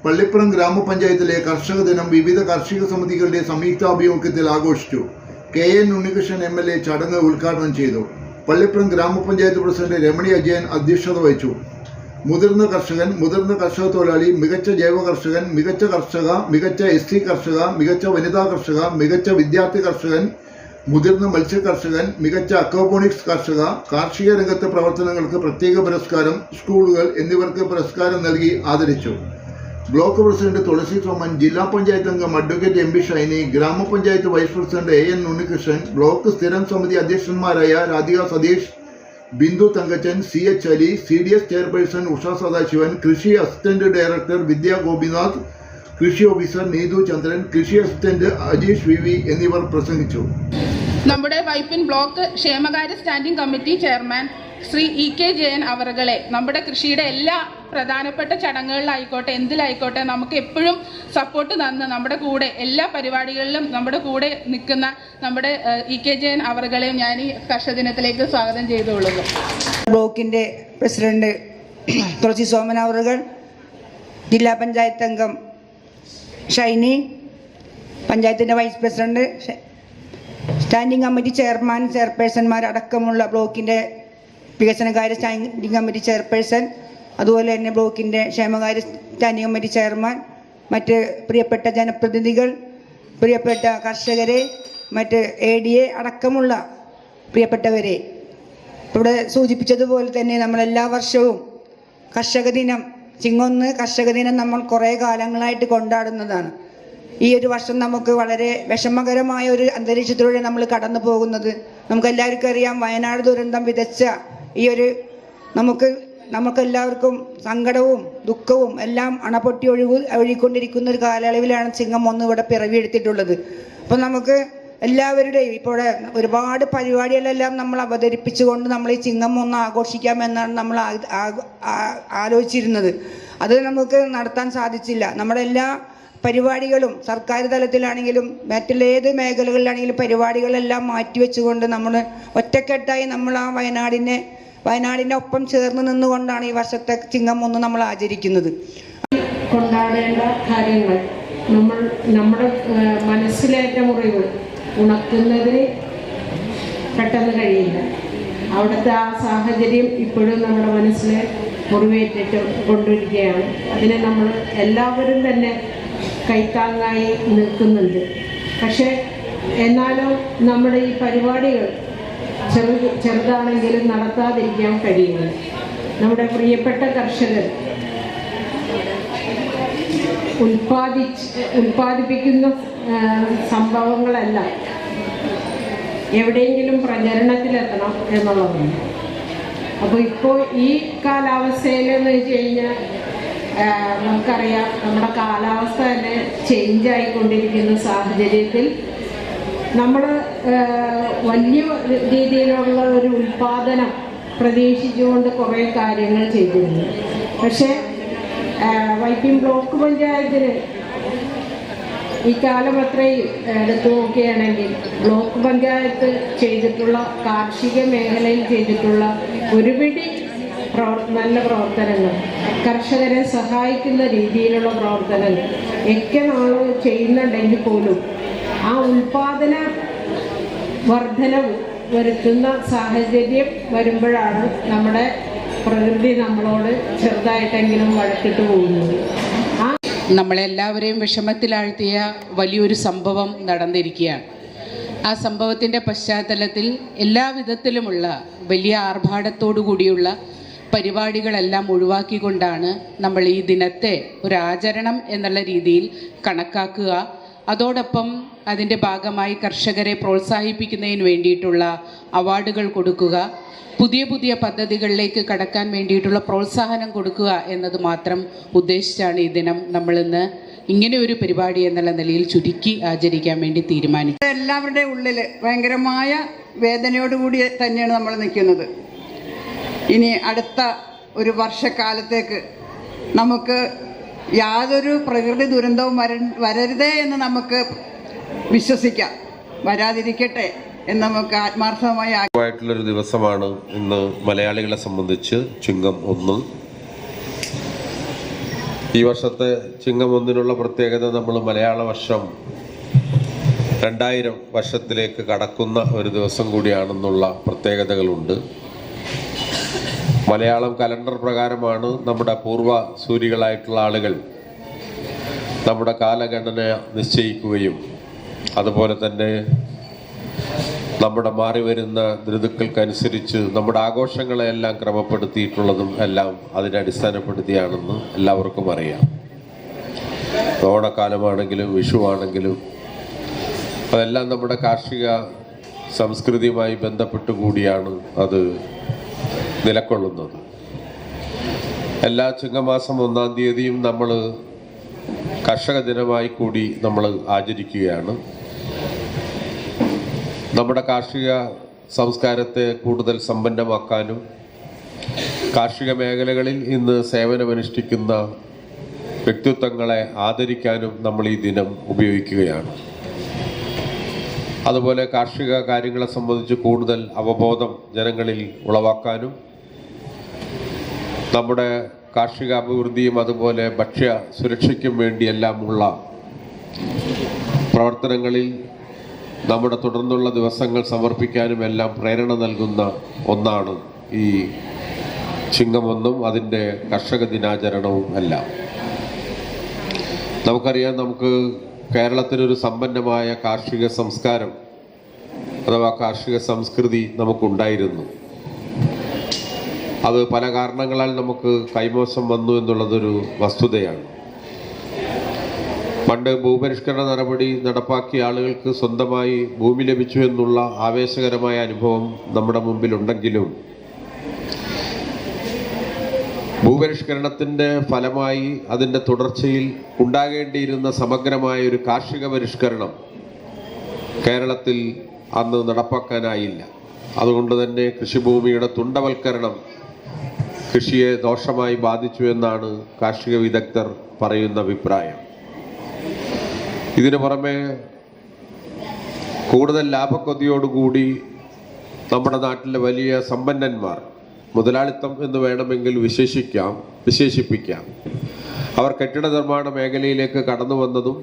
പള്ളിപ്പുറം ഗ്രാമപഞ്ചായത്തിലെ കർഷക ദിനം വിവിധ കാർഷിക സമിതികളുടെ സംയുക്താഭിമുഖ്യത്തിൽ ആഘോഷിച്ചു. KN ഉണ്ണികൃഷ്ണൻ MLA ചടങ്ങ് ഉദ്ഘാടനം ചെയ്തു. പള്ളിപ്പുറം ഗ്രാമപഞ്ചായത്ത് പ്രസിഡന്റ് രമണി അജയൻ അധ്യക്ഷത വഹിച്ചു. മുതിർന്ന കർഷകൻ, മുതിർന്ന കർഷക തൊഴിലാളി, മികച്ച ജൈവ കർഷകൻ, മികച്ച കർഷക, മികച്ച SC കർഷക, മികച്ച വനിതാ കർഷക, മികച്ച വിദ്യാർത്ഥി കർഷകൻ, മുതിർന്ന മത്സ്യ കർഷകൻ, മികച്ച അക്വാപോണിക്സ് കർഷക, കാർഷിക രംഗത്തെ പ്രവർത്തനങ്ങൾക്ക് പ്രത്യേക പുരസ്കാരം, സ്കൂളുകൾ എന്നിവർക്ക് പുരസ്കാരം നൽകി ആദരിച്ചു. ബ്ലോക്ക് പ്രസിഡന്റ് തുളസി സോമൻ, ജില്ലാ പഞ്ചായത്ത് അംഗം അഡ്വക്കേറ്റ് MB ഷൈനി, ഗ്രാമപഞ്ചായത്ത് vice president AN Unnikrishnan, block സ്ഥിരം സമിതി അധ്യക്ഷന്മാരായ Radhika Satheesh, Bindu Thankachan, CH Ali, CDS chairperson Usha Sadasivan, കൃഷി അസിസ്റ്റന്റ് ഡയറക്ടർ വിദ്യ ഗോപിനാഥ്, കൃഷി ഓഫീസർ നീതു ചന്ദ്രൻ, കൃഷി അസിസ്റ്റന്റ് അജീഷ് VV എന്നിവർ പ്രസംഗിച്ചു. നമ്മുടെ വൈപ്പിൻ ബ്ലോക്ക് ക്ഷേമകാര്യ standing committee chairman Shri EK Jayan അവറുകളെ നമ്മുടെ കൃഷിയുടെ എല്ലാ പ്രധാനപ്പെട്ട ചടങ്ങുകളിലായിക്കോട്ടെ എന്തിലായിക്കോട്ടെ നമുക്ക് എപ്പോഴും സപ്പോർട്ട് തന്ന് നമ്മുടെ കൂടെ എല്ലാ പരിപാടികളിലും നമ്മുടെ കൂടെ നിൽക്കുന്ന നമ്മുടെ EK ജയൻ അവറുകളെയും ഞാൻ ഈ കർഷക ദിനത്തിലേക്ക് സ്വാഗതം ചെയ്തുകൊള്ളുന്നു. ബ്ലോക്കിൻ്റെ പ്രസിഡന്റ് തുളസി സോമൻ അവറുകൾ, ജില്ലാ പഞ്ചായത്ത് അംഗം ഷൈനി, പഞ്ചായത്തിൻ്റെ vice president, standing committee chairman, ചെയർപേഴ്സൺമാർ അടക്കമുള്ള ബ്ലോക്കിൻ്റെ വികസനകാര്യ സ്റ്റാൻഡിംഗ് കമ്മിറ്റി ചെയർപേഴ്സൺ, അതുപോലെ തന്നെ ബ്ലോക്കിൻ്റെ ക്ഷേമകാര്യ സ്റ്റാൻഡിംഗ് കമ്മിറ്റി ചെയർമാൻ, മറ്റ് പ്രിയപ്പെട്ട ജനപ്രതിനിധികൾ, പ്രിയപ്പെട്ട കർഷകരെ, മറ്റ് ADA അടക്കമുള്ള പ്രിയപ്പെട്ടവരെ, ഇവിടെ സൂചിപ്പിച്ചതുപോലെ തന്നെ നമ്മളെല്ലാ വർഷവും കർഷക ദിനം, ചിങ്ങൊന്ന് കർഷക ദിനം നമ്മൾ കുറേ കാലങ്ങളായിട്ട് കൊണ്ടാടുന്നതാണ്. ഈ ഒരു വർഷം നമുക്ക് വളരെ വിഷമകരമായ ഒരു അന്തരീക്ഷത്തിലൂടെ നമ്മൾ കടന്നു പോകുന്നത് നമുക്കെല്ലാവർക്കും അറിയാം. വയനാട് ദുരന്തം വിതച്ച ഈ ഒരു നമുക്കെല്ലാവർക്കും സങ്കടവും ദുഃഖവും എല്ലാം അണപൊട്ടി ഒഴുകിക്കൊണ്ടിരിക്കുന്ന ഒരു കാലയളവിലാണ് ചിങ്ങം 1 ഇവിടെ പിറവിയെടുത്തിട്ടുള്ളത്. അപ്പം നമുക്ക് എല്ലാവരുടെയും ഇപ്പോൾ ഒരുപാട് പരിപാടികളെല്ലാം നമ്മൾ അവതരിപ്പിച്ചുകൊണ്ട് നമ്മൾ ഈ ചിങ്ങം 1 ആഘോഷിക്കാമെന്നാണ് നമ്മൾ ആലോചിച്ചിരുന്നത്. അത് നമുക്ക് നടത്താൻ സാധിച്ചില്ല. നമ്മുടെ എല്ലാ പരിപാടികളും സർക്കാർ തലത്തിലാണെങ്കിലും മറ്റുള്ളേത് മേഖലകളിലാണെങ്കിലും പരിപാടികളെല്ലാം മാറ്റിവെച്ചുകൊണ്ട് നമ്മൾ ഒറ്റക്കെട്ടായി നമ്മൾ ആ വയനാടിൻ്റെ ഒപ്പം ചേർന്ന് നിന്നുകൊണ്ടാണ് ഈ വർഷത്തെ ചിങ്ങം 1 നമ്മൾ ആചരിക്കുന്നത്. കൊണ്ടാടേണ്ട കാര്യങ്ങൾ നമ്മുടെ മനസ്സിലേറ്റ മുറിവ് ഉണക്കുന്നതിന് പെട്ടെന്ന് കഴിയില്ല. അവിടുത്തെ ആ സാഹചര്യം ഇപ്പോഴും നമ്മുടെ മനസ്സിൽ മുറിവേറ്റിട്ട് കൊണ്ടിരിക്കുകയാണ്. അതിനെ നമ്മൾ എല്ലാവരും തന്നെ കൈത്താങ്ങായി നിൽക്കുന്നുണ്ട്. പക്ഷേ എന്നാലും നമ്മുടെ ഈ പരിപാടികൾ ചെറുതാണെങ്കിലും നടത്താതിരിക്കാൻ കഴിയില്ല. നമ്മുടെ പ്രിയപ്പെട്ട കർഷകർ ഉൽപ്പാദിപ്പിക്കുന്ന സംഭവങ്ങളെല്ലാം എവിടെയെങ്കിലും പ്രചരണത്തിലെത്തണം എന്നുള്ളതാണ്. അപ്പോൾ ഇപ്പോൾ ഈ കാലാവസ്ഥയിലെന്ന് വെച്ച് കഴിഞ്ഞാൽ നമുക്കറിയാം, നമ്മുടെ കാലാവസ്ഥ തന്നെ ചേഞ്ച് ആയിക്കൊണ്ടിരിക്കുന്ന സാഹചര്യത്തിൽ നമ്മൾ വലിയ രീതിയിലുള്ള ഒരു ഉൽപ്പാദനം പ്രതീക്ഷിച്ചുകൊണ്ട് കുറേ കാര്യങ്ങൾ ചെയ്തിരുന്നു. പക്ഷേ വൈപ്പിൻ ബ്ലോക്ക് പഞ്ചായത്തിന് ഈ കാലം അത്രയും എടുത്തു നോക്കുകയാണെങ്കിൽ ബ്ലോക്ക് പഞ്ചായത്ത് ചെയ്തിട്ടുള്ള കാർഷിക മേഖലയിൽ ചെയ്തിട്ടുള്ള ഒരുപിടി നല്ല പ്രവർത്തനങ്ങൾ, കർഷകരെ സഹായിക്കുന്ന രീതിയിലുള്ള പ്രവർത്തനങ്ങൾ ഒക്കെ നമ്മൾ ചെയ്യുന്നുണ്ടെങ്കിൽ പോലും ആ ഉൽപാദന വർധനവ് വരുത്തുന്ന സാഹചര്യം വരുമ്പോഴാണ് നമ്മുടെ പ്രകൃതി നമ്മളോട് ചെറുതായിട്ടെങ്കിലും വഴക്കിട്ട് പോകുന്നത്. നമ്മളെല്ലാവരെയും വിഷമത്തിലാഴ്ത്തിയ വലിയൊരു സംഭവം നടന്നിരിക്കുകയാണ്. ആ സംഭവത്തിൻ്റെ പശ്ചാത്തലത്തിൽ എല്ലാവിധത്തിലുമുള്ള വലിയ ആർഭാടത്തോടു കൂടിയുള്ള പരിപാടികളെല്ലാം ഒഴിവാക്കിക്കൊണ്ടാണ് നമ്മൾ ഈ ദിനത്തെ ഒരു ആചരണം എന്നുള്ള രീതിയിൽ കണക്കാക്കുക. അതോടൊപ്പം അതിൻ്റെ ഭാഗമായി കർഷകരെ പ്രോത്സാഹിപ്പിക്കുന്നതിന് വേണ്ടിയിട്ടുള്ള അവാർഡുകൾ കൊടുക്കുക, പുതിയ പുതിയ പദ്ധതികളിലേക്ക് കടക്കാൻ വേണ്ടിയിട്ടുള്ള പ്രോത്സാഹനം കൊടുക്കുക എന്നത് മാത്രം ഉദ്ദേശിച്ചാണ് ഈ ദിനം നമ്മളിന്ന് ഇങ്ങനെ ഒരു പരിപാടി എന്നുള്ള നിലയിൽ ചുരുക്കി ആചരിക്കാൻ വേണ്ടി തീരുമാനിച്ചു. എല്ലാവരുടെ ഉള്ളിൽ ഭയങ്കരമായ വേദനയോടുകൂടി തന്നെയാണ് നമ്മൾ നിൽക്കുന്നത്. ഇനി അടുത്ത ഒരു വർഷക്കാലത്തേക്ക് നമുക്ക് യാതൊരു പ്രകൃതി ദുരന്തവും വരരുതേ എന്ന് നമുക്ക് വിശ്വസിക്കാം. വരാതിരിക്കട്ടെ എന്ന് നമുക്ക് ആത്മാർത്ഥമായി ആയിട്ടുള്ളൊരു ദിവസമാണ് ഇന്ന് മലയാളികളെ സംബന്ധിച്ച് ചിങ്ങം 1. ഈ വർഷത്തെ ചിങ്ങം 1 പ്രത്യേകത നമ്മൾ മലയാള വർഷം 2000 വർഷത്തിലേക്ക് കടക്കുന്ന ഒരു ദിവസം കൂടിയാണെന്നുള്ള പ്രത്യേകതകളുണ്ട്. മലയാളം കലണ്ടർ പ്രകാരമാണ് നമ്മുടെ പൂർവ്വ സൂരികളായിട്ടുള്ള ആളുകൾ നമ്മുടെ കാലഗണന നിശ്ചയിക്കുകയും അതുപോലെ തന്നെ നമ്മുടെ മാറി വരുന്ന ഋതുക്കൾക്കനുസരിച്ച് നമ്മുടെ ആഘോഷങ്ങളെല്ലാം ക്രമപ്പെടുത്തിയിട്ടുള്ളതും എല്ലാം അതിനെ അടിസ്ഥാനപ്പെടുത്തിയാണെന്ന് എല്ലാവർക്കും അറിയാം. ഓണക്കാലമാണെങ്കിലും വിഷുവാണെങ്കിലും അതെല്ലാം നമ്മുടെ കാർഷിക സംസ്കൃതിയുമായി ബന്ധപ്പെട്ട് കൂടിയാണ് അത് നിലകൊള്ളുന്നത്. എല്ലാ ചിങ്ങമാസം 1-ാം തീയതിയും നമ്മൾ കർഷക ദിനമായി കൂടി നമ്മൾ ആചരിക്കുകയാണ്. നമ്മുടെ കാർഷിക സംസ്കാരത്തെ കൂടുതൽ സമ്പന്നമാക്കാനും കാർഷിക മേഖലകളിൽ ഇന്ന് സേവനമനുഷ്ഠിക്കുന്ന വ്യക്തിത്വങ്ങളെ ആദരിക്കാനും നമ്മൾ ഈ ദിനം ഉപയോഗിക്കുകയാണ്. അതുപോലെ കാർഷിക കാര്യങ്ങളെ സംബന്ധിച്ച് കൂടുതൽ അവബോധം ജനങ്ങളിൽ ഉളവാക്കാനും നമ്മുടെ കാർഷിക അഭിവൃദ്ധിയും അതുപോലെ ഭക്ഷ്യ സുരക്ഷയ്ക്കും വേണ്ടിയെല്ലാമുള്ള പ്രവർത്തനങ്ങളിൽ നമ്മുടെ തുടർന്നുള്ള ദിവസങ്ങൾ സമർപ്പിക്കാനും എല്ലാം പ്രേരണ നൽകുന്ന ഒന്നാണ് ഈ ചിങ്ങം 1 അതിൻ്റെ കർഷക ദിനാചരണവും എല്ലാം. നമുക്കറിയാം, നമുക്ക് കേരളത്തിനൊരു സമ്പന്നമായ കാർഷിക സംസ്കാരം അഥവാ കാർഷിക സംസ്കൃതി നമുക്കുണ്ടായിരുന്നു. അത് പല കാരണങ്ങളാൽ നമുക്ക് കൈമോശം വന്നു എന്നുള്ളതൊരു വസ്തുതയാണ്. പണ്ട് ഭൂപരിഷ്കരണ നടപടി നടപ്പാക്കിയ ആളുകൾക്ക് സ്വന്തമായി ഭൂമി ലഭിച്ചു എന്നുള്ള ആവേശകരമായ അനുഭവം നമ്മുടെ മുമ്പിലുണ്ടെങ്കിലും ഭൂപരിഷ്കരണത്തിൻ്റെ ഫലമായി അതിൻ്റെ തുടർച്ചയിൽ ഉണ്ടാകേണ്ടിയിരുന്ന സമഗ്രമായ ഒരു കാർഷിക പരിഷ്കരണം കേരളത്തിൽ അന്ന് നടപ്പാക്കാനായില്ല. അതുകൊണ്ട് തന്നെ കൃഷിഭൂമിയുടെ തുണ്ടവൽക്കരണം കൃഷിയെ ദോഷമായി ബാധിച്ചു എന്നാണ് കാർഷിക വിദഗ്ധർ പറയുന്ന അഭിപ്രായം. ഇതിനു പുറമെ കൂടുതൽ ലാഭക്കൊതിയോടുകൂടി നമ്മുടെ നാട്ടിലെ വലിയ സമ്പന്നന്മാർ, മുതലാളിത്തം എന്ന് വേണമെങ്കിൽ വിശേഷിപ്പിക്കാം, അവർ കെട്ടിട നിർമ്മാണ മേഖലയിലേക്ക് കടന്നു വന്നതും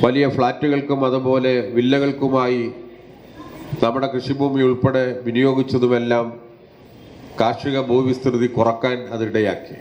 വലിയ ഫ്ലാറ്റുകൾക്കും അതുപോലെ വില്ലകൾക്കുമായി നമ്മുടെ കൃഷിഭൂമി ഉൾപ്പെടെ വിനിയോഗിച്ചതുമെല്ലാം കാർഷിക ഭൂവിസ്തൃതി കുറക്കാൻ അതിടയാക്കി.